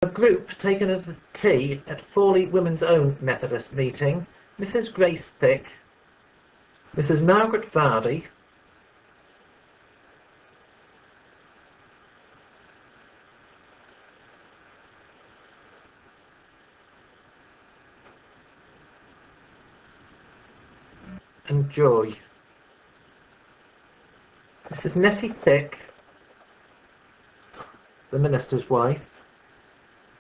A group taken at tea at Fawley Women's Own Methodist meeting: Mrs. Grace Thick, Mrs. Margaret Vardy, and Joy. Mrs. Nettie Thick, the minister's wife,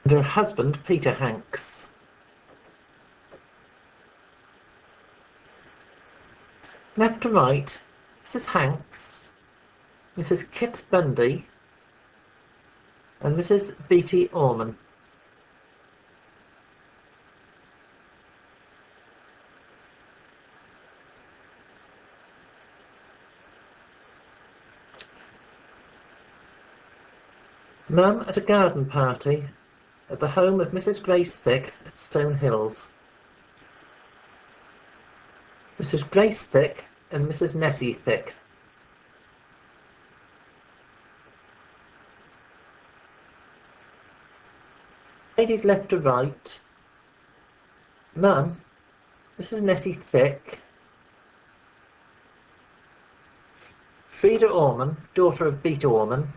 and her husband Peter Hanks. Left to right: Mrs. Hanks, Mrs. Kit Bundy, and Mrs. Beatty Orman. Mum at a garden party at the home of Mrs. Grace Thick at Stone Hills. Mrs. Grace Thick and Mrs. Nettie Thick. Ladies left to right: Mum, Mrs. Nettie Thick, Frida Orman, daughter of Beta Orman,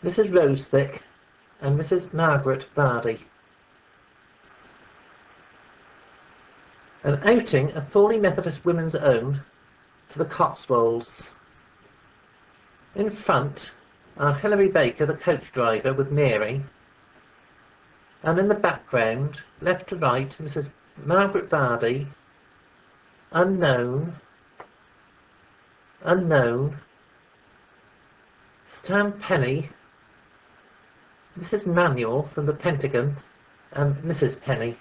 Mrs. Rose Thick, and Mrs. Margaret Vardy. An outing at Fawley Methodist Women's Own to the Cotswolds. In front are Hilary Baker, the coach driver, with Mary, and in the background, left to right, Mrs. Margaret Vardy, unknown, Stan Penny, Mrs. Manuel from the Pentagon, and Mrs. Penny.